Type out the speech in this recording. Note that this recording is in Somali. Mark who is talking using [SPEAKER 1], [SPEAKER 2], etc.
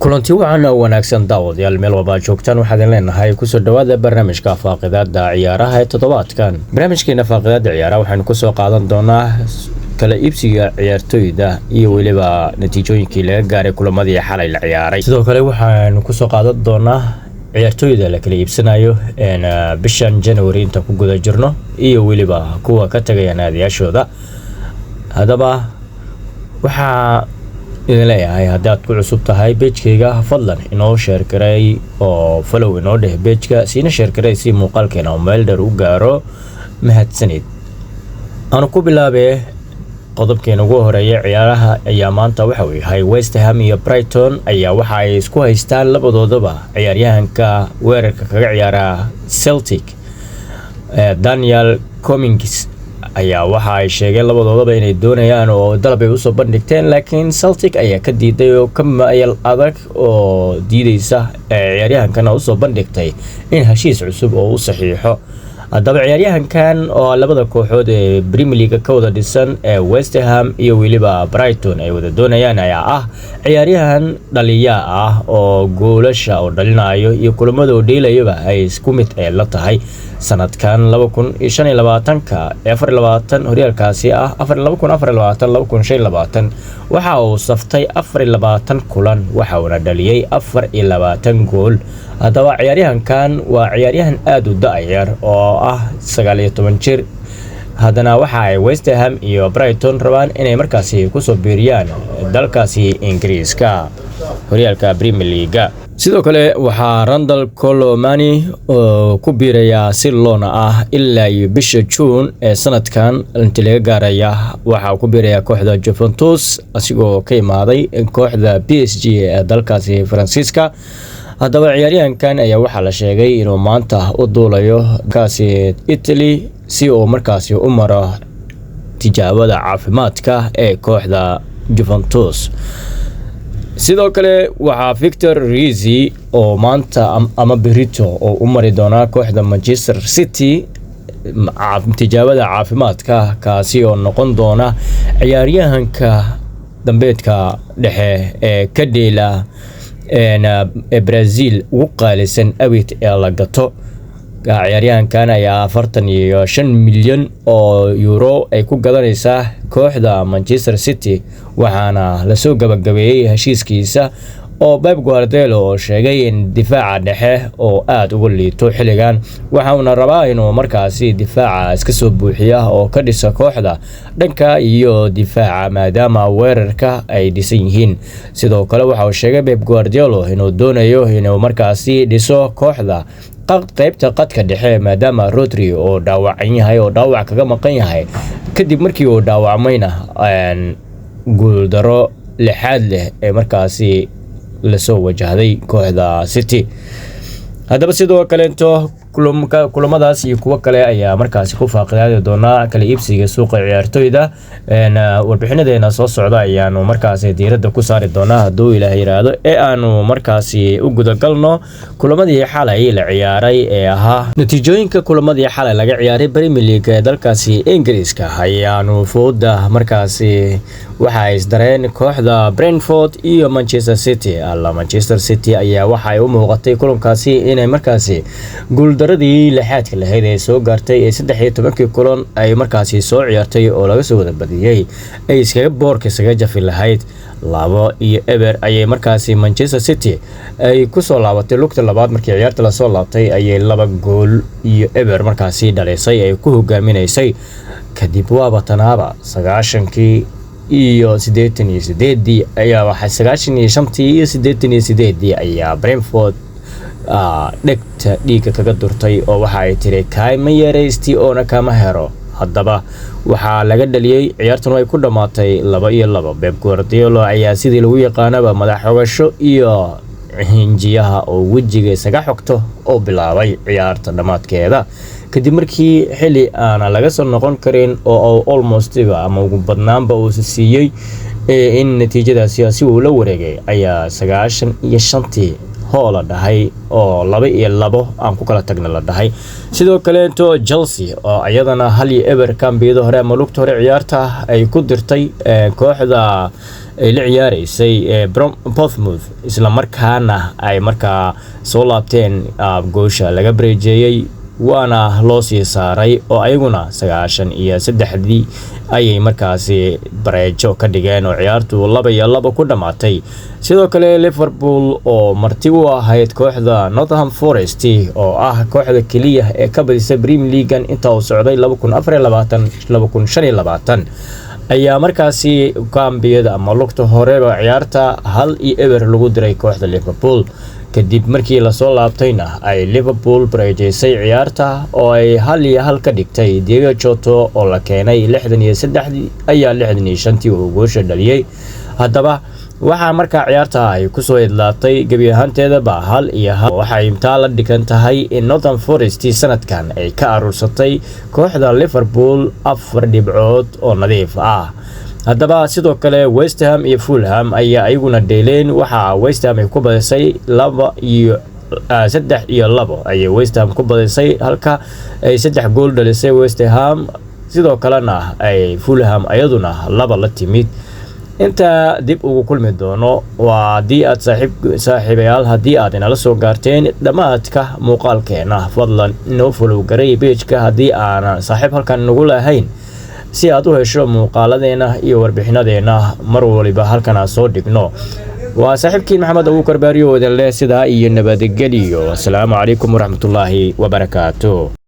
[SPEAKER 1] kulanti wacan oo wanaagsan daawadayaal meel walba joogtaan waxaan leenahay ku soo dhawaada barnaamijka faaqidaada ciyaaraha ee toddobaadkan. barnaamijkeena faaqidaada ciyaaraha waxaanu ku soo qaadan doonaa kala iibsiga ciyaartoyda iyo weliba natiijooyinkii laga gaaray kulamadii xalay la ciyaaray. sidoo kale waxaanu ku soo qaadan doonaa ciyaartoyda la kala iibsanayo bishan January inta ku guda jirno iyo weliba kuwa ka tagaya naadiyashooda. hadaba waxa idin leeyahay haddaad ku cusub tahay page-kayga fadlan inoo share garay oo follow inoo dheh page-ka siina share garay si muuqaalkeena meel dheer u gaaro. mahadsanid. aan ku bilaabay qodobkeena ugu horeeya ciyaaraha ayaa maanta waxa uu yahay West Ham iyo Brighton ayaa waxa ay isku haystaan labadoodaba ciyaaryahanka weerarka kaga ciyaara Celtic Daniel Cummings ayaa waxa ay sheegeen labadoodaba inay doonayaan oo dalab ay u soo bandhigteen, laakiin Celtic ayaa ka diiday oo ka mayl adag oo diidaysa ciyaaryahankana u soo bandhigtay in heshiis cusub oo u saxiixo. hadaba ciyaaryahankan oo labada kooxood ee Premier League ka wada dhisan ee West Ham iyo weliba Brighton ay wada doonayaan ayaa ah ciyaaryahan dhaliya ah oo goolasha oo dhalinayo iyo kulamada oo dheelayaba ay isku mid la tahay. sanadkan 2025 horyaalkaasi ah 2024-2025 waxa uu saftay 24 kulan waxa uu dhaliyay 24 gool. hadaba ciyaaryahankan waa ciyaaryahan aad u da'yar oo ah 19 jir. haddana waxa ay West Ham iyo Brighton rabaan inay markaasi ku soo biiriyaan dalkaasi Ingiriiska horyaalka Premier League. sidoo kale waxaa Randall Colomani oo ku biiraya si loona ah ilaa bisha June ee sanadkan inta laga gaaraya waxa ku biiraya kooxda Juventus asigoo ka imaaday kooxda PSG ee dalkaasi Faransiiska. hadaba ciyaaryahankan ayaa waxa la sheegay inuu maanta u duulayo kaasi Italy si uu markaasi u maro tijaabada caafimaadka ee kooxda Juventus. sidoo kale waxaa Victor Rizzi oo maanta ama Berito oo u mari doona kooxda Manchester City tijaabada caafimaadka kaasi oo noqon doona ciyaaryahanka dambeedka dhexe ee ka dheela Brazil ugu qaalisan awit ee la gato. ciyaaryahankan ayaa 45 milyan oo euro ay ku gadanaysaa kooxda Manchester City waxaana la soo gabagabeeyay heshiiskiisa oo Pep Guardiola oo sheegay in difaaca dhexe oo aad ugu liito xilligan waxa uu rabaa inuu markaasi difaaca iska soo buuxiya oo ka dhisa kooxda dhanka iyo difaaca maadaama weerarka ay dhisan yihiin. sidoo kale waxa uu sheegay Pep Guardiola inuu doonayo inuu markaasi dhiso kooxda qaybta qadka dhexe maadaama Rodri oo dhaawacan yahay oo dhaawac kaga maqan yahay kadib markii uu dhaawacmayna guul daro lixaad leh ee markaasi la soo wajahday kooxda City. hadaba sidoo kale kulamadaas iyo kuwa kale ayaa markaasi ku faaqidaadi doona kala iibsiga suuqa ciyaartoyda. warbixinadeena soo socda ayaanu markaasi diiradda ku saari doonaa hadduu Ilaahay yiraahdo ee aanu markaasi u gudagalno kulamadii xalay la ciyaaray ee ahaa natiijooyinka kulamadii xalay laga ciyaaray Premier League ee dalkaasi Ingiriiska. ayaanu fooda markaasi waxa ay isdareen kooxda Brentford iyo Manchester City. Manchester City ayaa waxa ay u muuqatay kulankaasi inay markaasi guuldaradii lixaadka lahayd ee soo gaartay ee 13 kulan ay markaasi soo ciyaartay oo laga soo wada badiyay ay iskaga boorka isaga jafi lahayd 2-0 ayay markaasi Manchester City ay ku soo laabatay lugta labaad markii ciyaarta la soo laabtay ayay 2-0 markaasi dhaleysay ay ku hogaaminaysay. kadib waaba tanaaba 90kii iyo 88 ayaa waxa 95 iyo 88 ayaa Brentford dhegta dhiiga kaga durtay oo waxa ay tiri kaama yareystii oona kama hero. hadaba waxaa laga dhaliyay ciyaartan ay ku dhamaatay 2-2. Pep Guardiola ayaa sidii lagu yaqaanaba madax xogasho iyo hinjiyaha oo wajiga isaga xogto oo bilaabay ciyaarta dhamaadkeeda kadib markii xilli aan laga soo noqon karin oo almost ama ugu badnaanba uu siiyay in natiijadaasi si uu la wareegay ayaa 95 hoola dhahay oo 2-2 aan ku kala tagna la dhahay. sidoo kale Chelsea oo ayadana 1-0 kambiida hore ama lugta hore ciyaarta ay ku dirtay kooxda ay la ciyaareysay Bournemouth isla markaana ay markaa soo laabteen goosha laga bareejeeyay waana loo sii saaray oo ayaguna 93 ayay markaasi bareejo ka dhigeen oo ciyaartu 2-2 ku dhamaatay. sidoo kale Liverpool oo marti u ahayd kooxda Nottingham Forest oo ah kooxda kaliya ee ka badisay Premier League inta uu socday 2024-2025 ayaa markaasi kaambiyada ama lugta horeba ciyaarta 1-0 lagu diray kooxda Liverpool kadib markii la soo laabtayna ay Liverpool bareejeysay ciyaarta oo ay 1-1 ka dhigtay. Diego Jota oo la keenay 63 ayaa 65 uu goosha dhaliyay. haddaba waxaa markaa ciyaarta ay ku soo idlaatay gabi ahaanteeda 1-1 waxay intaa la dhigan tahay in Nottingham Forest sanadkan ay ka aruursatay kooxda Liverpool 4 dhibcood oo nadiif ah. haddaba sidoo kale West Ham iyo Fulham ayaa ayaguna dheeleen. waxa West Ham ay ku badisay 3-2 ayay West Ham ku badisay halka ay 3 gool dhalisay West Ham sidoo kalena ay Fulham ayaduna 2 la timid. inta dib ugu kulmi doono waa haddii aad saaxiibayaal haddii aad inala soo gaarteen dhamaadka muuqaalkeena fadlan inoo follow garay page-ka haddii aan saaxiib halkan nagu lahayn si aad u hesho muuqaaladeena iyo warbixinadeena mar waliba halkan aan soo dhigno. waa saaxiibkiin Maxamed Abuukar Baariyo oo idin leh sidaa iyo nabadgelyo. assalaamu calaykum waraxmatullaahi wabarakaatuh.